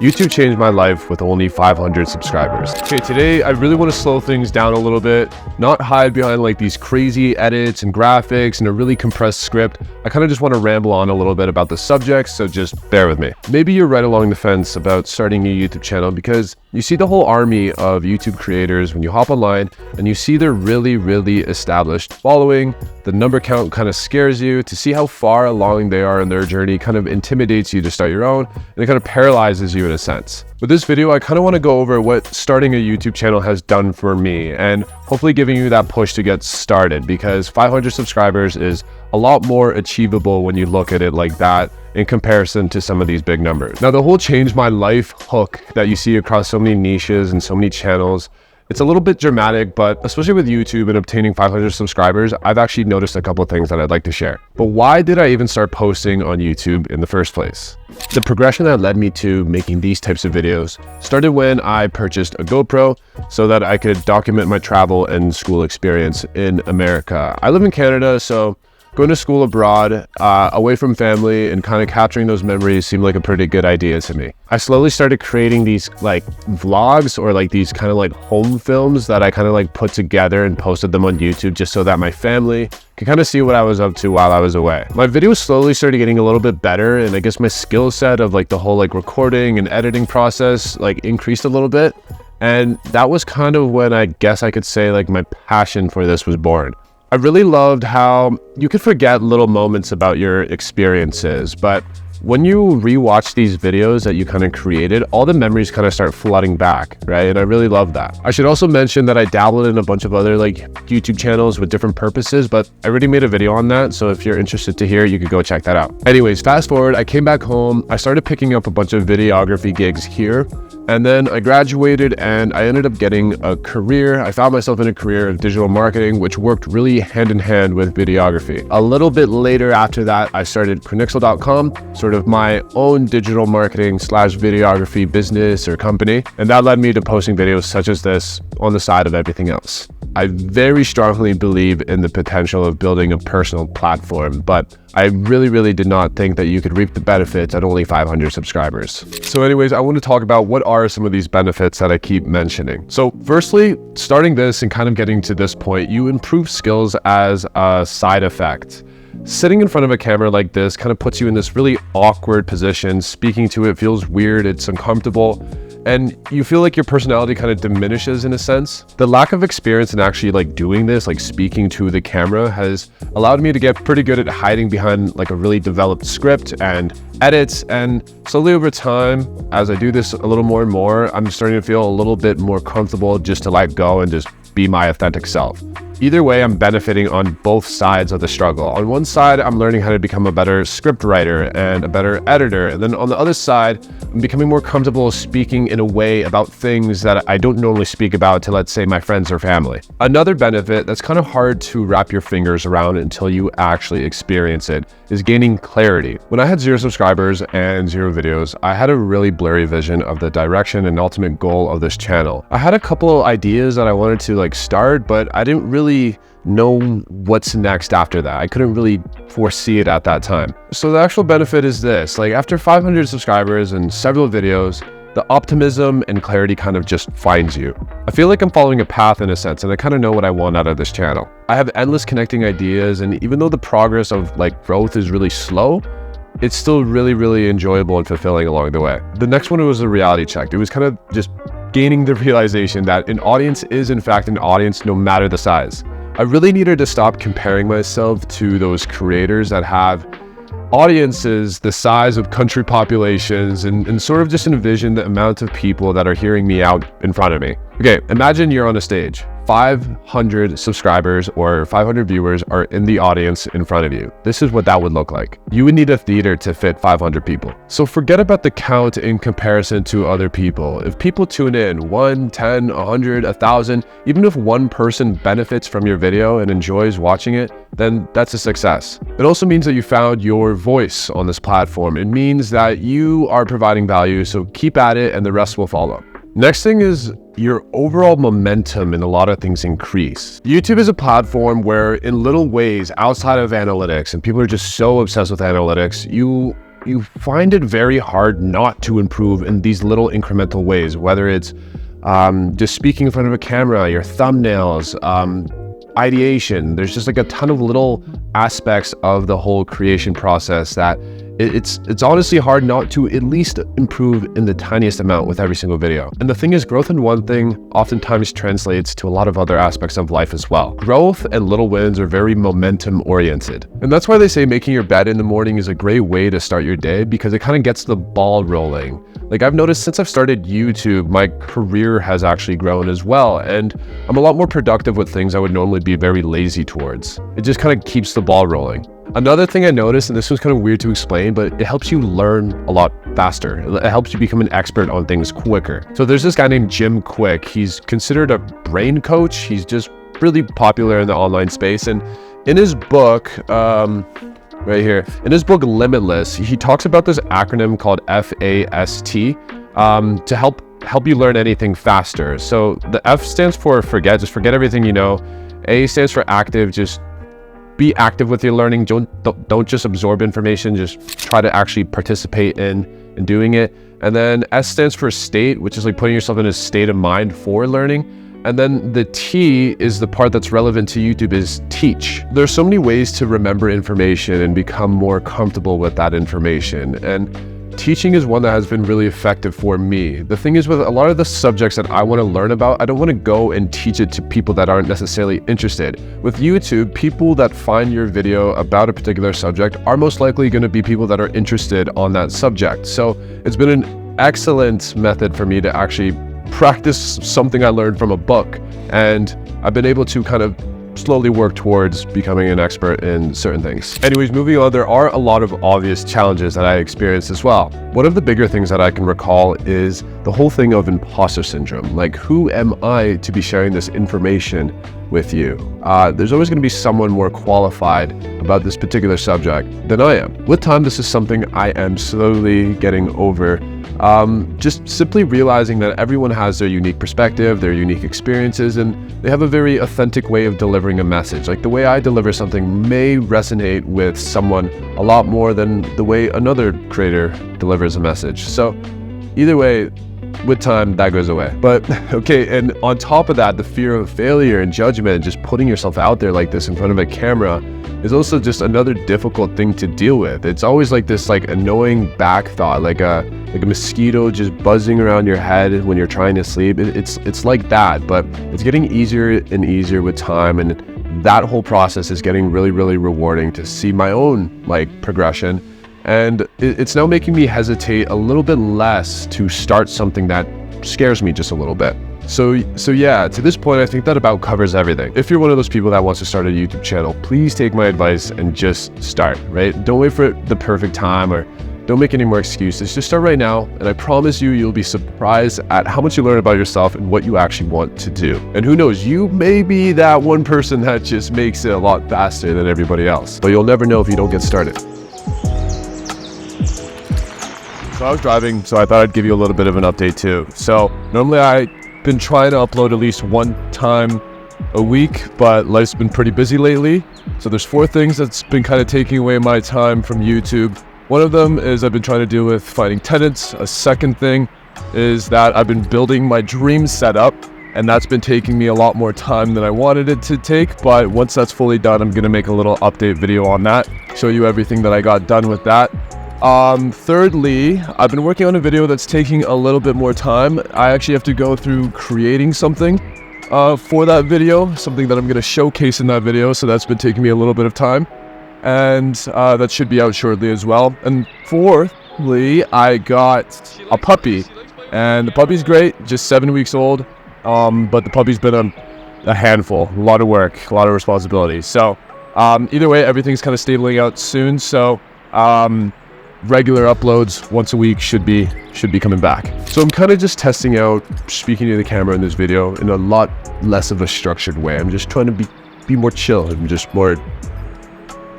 YouTube changed my life with only 500 subscribers. Okay, today I really want to slow things down a little bit, not hide behind like these crazy edits and graphics and a really compressed script. I kind of just want to ramble on a little bit about the subject, so just bear with me. Maybe you're right along the fence about starting a YouTube channel because you see the whole army of YouTube creators when you hop online and you see they're really established following. The number count kind of scares you. To see how far along they are in their journey kind of intimidates you to start your own, and it kind of paralyzes you in a sense. With this video, I kind of want to go over what starting a YouTube channel has done for me and hopefully giving you that push to get started, because 500 subscribers is a lot more achievable when you look at it like that in comparison to some of these big numbers. Now, the whole change my life hook that you see across so many niches and so many channels, it's a little bit dramatic, but especially with YouTube and obtaining 500 subscribers, I've actually noticed a couple of things that I'd like to share. But why did I even start posting on YouTube in the first place? The progression that led me to making these types of videos started when I purchased a GoPro so that I could document my travel and school experience in America. I live in Canada, so going to school abroad, away from family, and kind of capturing those memories seemed like a pretty good idea to me. I slowly started creating these like vlogs or like these kind of like home films that I kind of like put together and posted them on YouTube just so that my family could kind of see what I was up to while I was away. My videos slowly started getting a little bit better, and I guess my skill set of like the whole like recording and editing process like increased a little bit. And that was kind of when I guess I could say like my passion for this was born. I really loved how you could forget little moments about your experiences, but when you rewatch these videos that you kind of created, all the memories kind of start flooding back, right? And I really love that. I should also mention that I dabbled in a bunch of other like YouTube channels with different purposes, but I already made a video on that. So if you're interested to hear, you could go check that out. Anyways, fast forward, I came back home. I started picking up a bunch of videography gigs here. And then I graduated and I ended up getting a career. I found myself in a career of digital marketing, which worked really hand in hand with videography. A little bit later after that, I started Cronixel.com, sort of my own digital marketing / videography business or company. And that led me to posting videos such as this on the side of everything else. I very strongly believe in the potential of building a personal platform, but I really did not think that you could reap the benefits at only 500 subscribers. So anyways, I want to talk about what are some of these benefits that I keep mentioning. So firstly, starting this and kind of getting to this point, you improve skills as a side effect. Sitting in front of a camera like this kind of puts you in this really awkward position. Speaking to it feels weird, it's uncomfortable, and you feel like your personality kind of diminishes in a sense. The lack of experience in actually like doing this, like speaking to the camera, has allowed me to get pretty good at hiding behind like a really developed script and edits. And slowly over time, as I do this a little more and more, I'm starting to feel a little bit more comfortable just to let go and just be my authentic self. Either way, I'm benefiting on both sides of the struggle. On one side, I'm learning how to become a better script writer and a better editor. And then on the other side, I'm becoming more comfortable speaking in a way about things that I don't normally speak about to, let's say, my friends or family. Another benefit that's kind of hard to wrap your fingers around until you actually experience it is gaining clarity. When I had 0 subscribers and 0 videos, I had a really blurry vision of the direction and ultimate goal of this channel. I had a couple of ideas that I wanted to like start, but I didn't really know what's next after that. I couldn't really foresee it at that time. So the actual benefit is this: like after 500 subscribers and several videos, the optimism and clarity kind of just finds you. I feel like I'm following a path in a sense, and I kind of know what I want out of this channel. I have endless connecting ideas, and even though the progress of like growth is really slow, it's still really enjoyable and fulfilling along the way. The next one was a reality check. It was kind of just gaining the realization that an audience is in fact an audience no matter the size. I really needed to stop comparing myself to those creators that have audiences the size of country populations and sort of just envision the amount of people that are hearing me out in front of me. Okay, imagine you're on a stage. 500 subscribers or 500 viewers are in the audience in front of you. This is what that would look like. You would need a theater to fit 500 people. So forget about the count in comparison to other people. If people tune in 1, 10, 100, 1,000, even if one person benefits from your video and enjoys watching it, then that's a success. It also means that you found your voice on this platform. It means that you are providing value, so keep at it and the rest will follow. Next thing is your overall momentum in a lot of things increase. YouTube is a platform where in little ways outside of analytics, and people are just so obsessed with analytics, you you find it very hard not to improve in these little incremental ways, whether it's just speaking in front of a camera, your thumbnails, ideation. There's just like a ton of little aspects of the whole creation process that it's honestly hard not to at least improve in the tiniest amount with every single video. And the thing is, growth in one thing oftentimes translates to a lot of other aspects of life as well. Growth and little wins are very momentum oriented. And that's why they say making your bed in the morning is a great way to start your day, because it kind of gets the ball rolling. Like, I've noticed since I've started YouTube, my career has actually grown as well. And I'm a lot more productive with things I would normally be very lazy towards. It just kind of keeps the ball rolling. Another thing I noticed, and this was kind of weird to explain, but it helps you learn a lot faster. It helps you become an expert on things quicker. So there's this guy named Jim Quick. He's considered a brain coach. He's just really popular in the online space. And in his book, right here, in his book Limitless, he talks about this acronym called FAST to help you learn anything faster. So the F stands for forget, just forget everything you know. A stands for active, just be active with your learning. Don't just absorb information, just try to actually participate in doing it. And then S stands for state, which is like putting yourself in a state of mind for learning. And then the T is the part that's relevant to YouTube, is teach. There's so many ways to remember information and become more comfortable with that information. And teaching is one that has been really effective for me. The thing is, with a lot of the subjects that I want to learn about, I don't want to go and teach it to people that aren't necessarily interested. With YouTube, people that find your video about a particular subject are most likely going to be people that are interested on that subject. So it's been an excellent method for me to actually practice something I learned from a book. And I've been able to kind of slowly work towards becoming an expert in certain things. Anyways, moving on, there are a lot of obvious challenges that I experienced as well. One of the bigger things that I can recall is the whole thing of imposter syndrome. Like, who am I to be sharing this information with you? There's always going to be someone more qualified about this particular subject than I am. With time, this is something I am slowly getting over. Just simply realizing that everyone has their unique perspective, their unique experiences, and they have a very authentic way of delivering a message. Like, the way I deliver something may resonate with someone a lot more than the way another creator delivers a message. So either way, with time, that goes away. But okay, and on top of that, the fear of failure and judgment, just putting yourself out there like this in front of a camera, is also just another difficult thing to deal with. It's always like this annoying back thought, like a mosquito just buzzing around your head when you're trying to sleep. It's like that, but it's getting easier and easier with time, and that whole process is getting really, really rewarding to see my own progression. And it's now making me hesitate a little bit less to start something that scares me just a little bit. So yeah, to this point, I think that about covers everything. If you're one of those people that wants to start a YouTube channel, please take my advice and just start, right? Don't wait for the perfect time, or don't make any more excuses. Just start right now, and I promise you'll be surprised at how much you learn about yourself and what you actually want to do. And who knows, you may be that one person that just makes it a lot faster than everybody else. But you'll never know if you don't get started. So I was driving, so I thought I'd give you a little bit of an update too. So normally I've been trying to upload at least one time a week, but life's been pretty busy lately. So there's 4 things that's been kind of taking away my time from YouTube. One of them is I've been trying to deal with finding tenants. A second thing is that I've been building my dream setup, and that's been taking me a lot more time than I wanted it to take. But once that's fully done, I'm gonna make a little update video on that, show you everything that I got done with that. Thirdly, I've been working on a video that's taking a little bit more time. I actually have to go through creating something for that video, something that I'm going to showcase in that video, so that's been taking me a little bit of time, and that should be out shortly as well. And fourthly, I got a puppy, and the puppy's great, just 7 weeks old, but the puppy's been a handful, a lot of work, a lot of responsibility. So either way, everything's kind of stabling out soon, so regular uploads once a week should be coming back. So I'm kind of just testing out speaking to the camera in this video in a lot less of a structured way. I'm just trying to be more chill and just more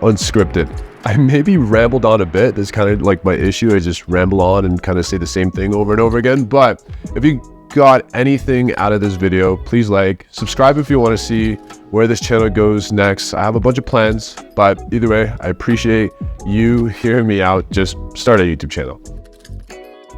unscripted. I maybe rambled on a bit. That's kind of like my issue. I just ramble on and kind of say the same thing over and over again. But if you got anything out of this video, please like, subscribe if you want to see where this channel goes next. I have a bunch of plans, but either way, I appreciate you hearing me out. Just start a YouTube channel.